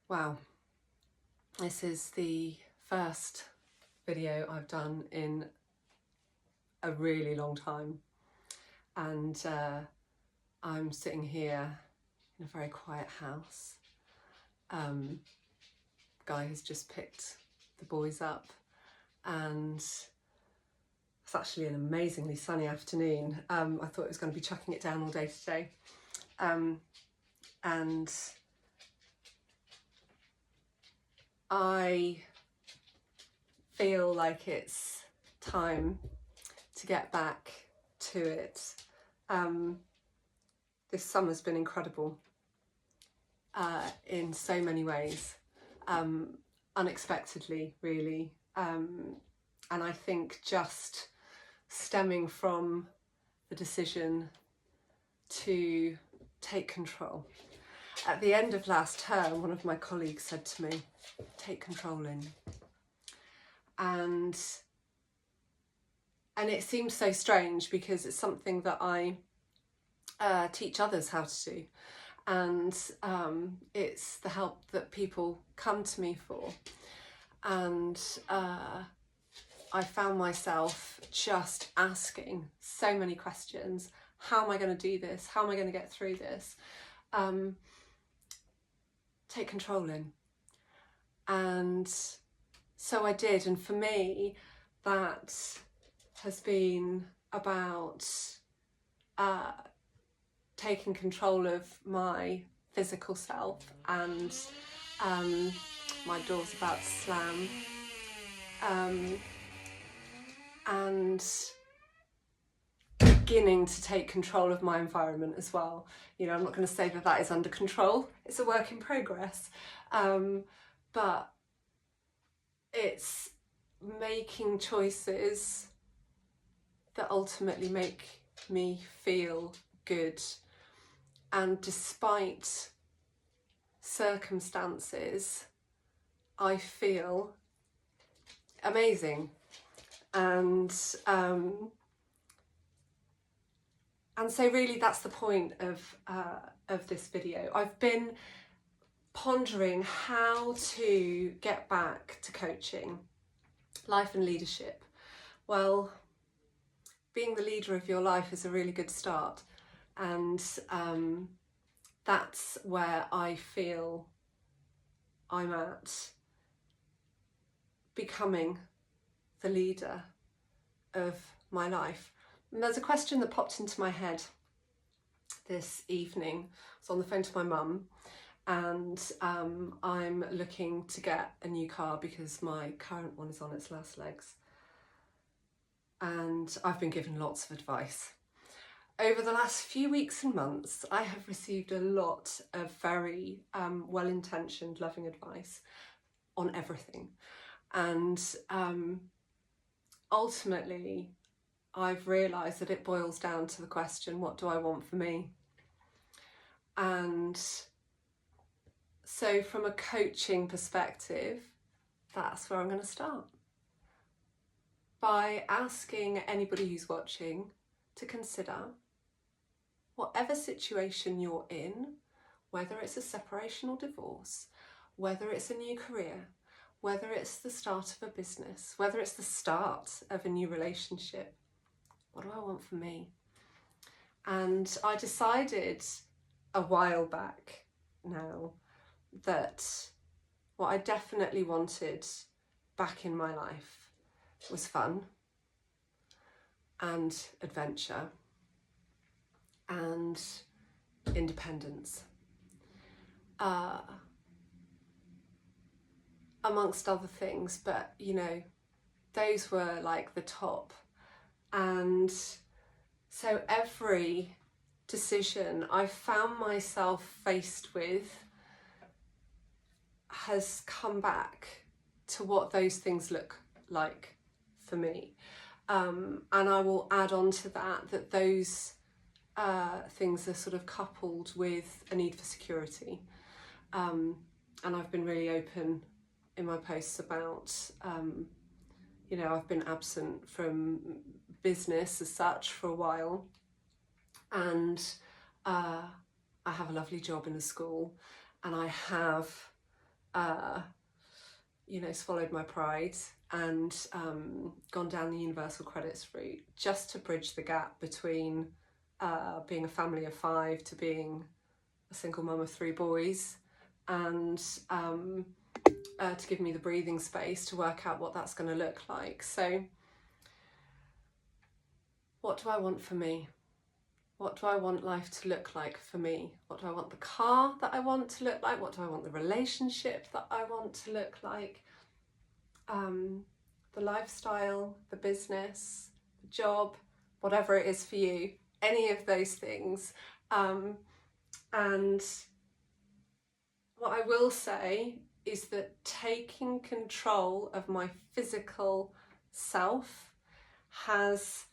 Wow, this is the first video I've done in a really long time, and I'm sitting here in a very quiet house. Guy has just picked the boys up, and it's actually an amazingly sunny afternoon. I thought it was going to be chucking it down all day today, and I feel like it's time to get back to it. This summer's been incredible in so many ways, unexpectedly really, and I think just stemming from the decision to take control. At the end of last term, one of my colleagues said to me, "Take control in." And it seems so strange because it's something that I teach others how to do, and it's the help that people come to me for. And I found myself just asking so many questions. How am I going to do this? How am I going to get through this? Take control in. And so I did, and for me that has been about taking control of my physical self, and my door's about to slam, and beginning to take control of my environment as well. You know, I'm not going to say that that is under control, it's a work in progress, but it's making choices that ultimately make me feel good. And despite circumstances, I feel amazing. And so really that's the point of this video. I've been pondering how to get back to coaching, life and leadership. Well, being the leader of your life is a really good start, and that's where I feel I'm at, becoming the leader of my life. And there's a question that popped into my head this evening. I was on the phone to my mum, and I'm looking to get a new car because my current one is on its last legs. And I've been given lots of advice. Over the last few weeks and months, I have received a lot of very well-intentioned, loving advice on everything. And ultimately, I've realised that it boils down to the question, what do I want for me? And so from a coaching perspective, that's where I'm going to start. By asking anybody who's watching to consider whatever situation you're in, whether it's a separation or divorce, whether it's a new career, whether it's the start of a business, whether it's the start of a new relationship, what do I want for me? And I decided a while back now that what I definitely wanted back in my life was fun and adventure and independence, amongst other things, but you know, those were like the top. And so every decision I found myself faced with has come back to what those things look like for me, and I will add on to that those things are sort of coupled with a need for security, and I've been really open in my posts about you know, I've been absent from business as such for a while, and I have a lovely job in a school, and I have you know, swallowed my pride and gone down the universal credits route, just to bridge the gap between being a family of 5 to being a single mum of 3 boys, and to give me the breathing space to work out what that's going to look like. So what do I want for me? What do I want life to look like for me? What do I want the car that I want to look like? What do I want the relationship that I want to look like? The lifestyle, the business, the job, whatever it is for you, any of those things. And what I will say is that taking control of my physical self has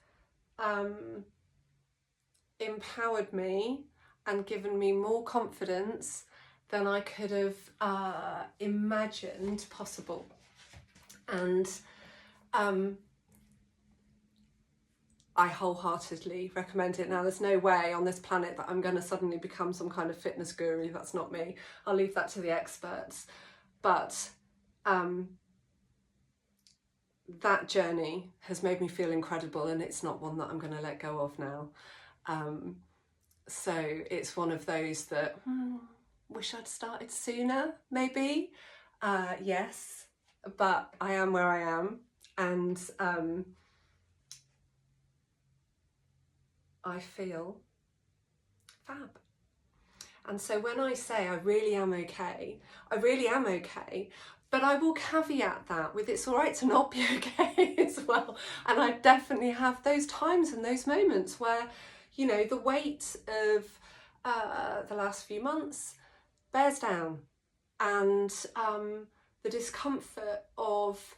empowered me and given me more confidence than I could have imagined possible. And I wholeheartedly recommend it. Now, there's no way on this planet that I'm going to suddenly become some kind of fitness guru. That's not me. I'll leave that to the experts. But that journey has made me feel incredible, and it's not one that I'm going to let go of now. So it's one of those that wish I'd started sooner, maybe. Yes, but I am where I am, and I feel fab. And so when I say I really am okay, I really am okay. But I will caveat that with it's all right to not be okay as well. And I definitely have those times and those moments where, you know, the weight of the last few months bears down, and the discomfort of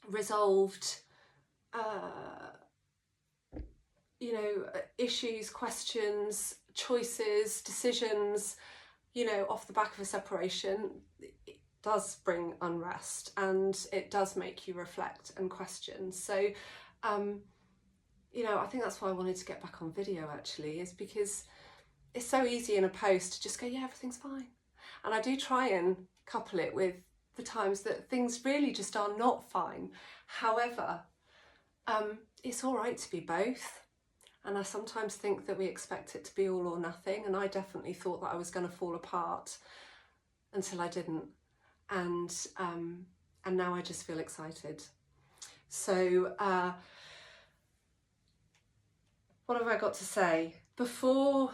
unresolved you know, issues, questions, choices, decisions, you know, off the back of a separation, it does bring unrest, and it does make you reflect and question. So, you know, I think that's why I wanted to get back on video, actually, is because it's so easy in a post to just go, yeah, everything's fine. And I do try and couple it with the times that things really just are not fine. However, it's all right to be both. And I sometimes think that we expect it to be all or nothing. And I definitely thought that I was going to fall apart until I didn't. And now I just feel excited. So what have I got to say? Before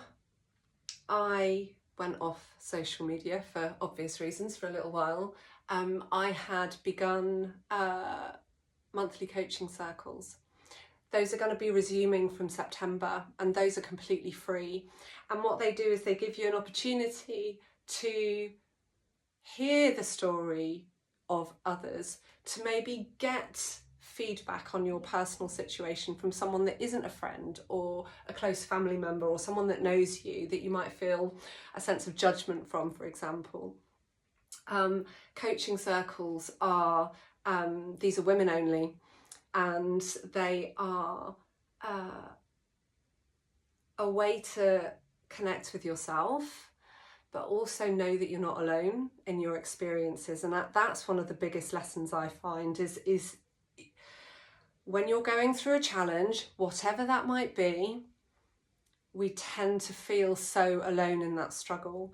I went off social media, for obvious reasons, for a little while, I had begun monthly coaching circles. Those are going to be resuming from September, and those are completely free. And what they do is they give you an opportunity to hear the story of others, to maybe get feedback on your personal situation from someone that isn't a friend or a close family member, or someone that knows you that you might feel a sense of judgment from, for example. Coaching circles are, these are women only. And they are a way to connect with yourself, but also know that you're not alone in your experiences. And that's one of the biggest lessons I find is when you're going through a challenge, whatever that might be, we tend to feel so alone in that struggle.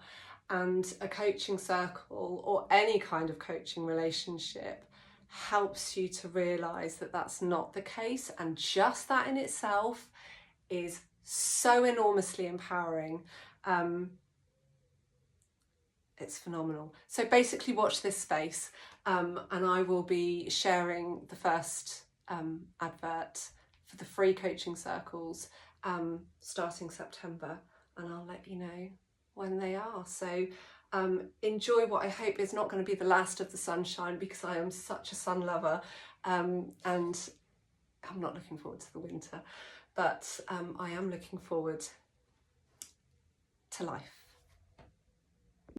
And a coaching circle, or any kind of coaching relationship, helps you to realise that that's not the case, and just that in itself is so enormously empowering. It's phenomenal. So basically watch this space, and I will be sharing the first advert for the free coaching circles starting September, and I'll let you know when they are. So enjoy what I hope is not going to be the last of the sunshine, because I am such a sun lover, and I'm not looking forward to the winter, but I am looking forward to life.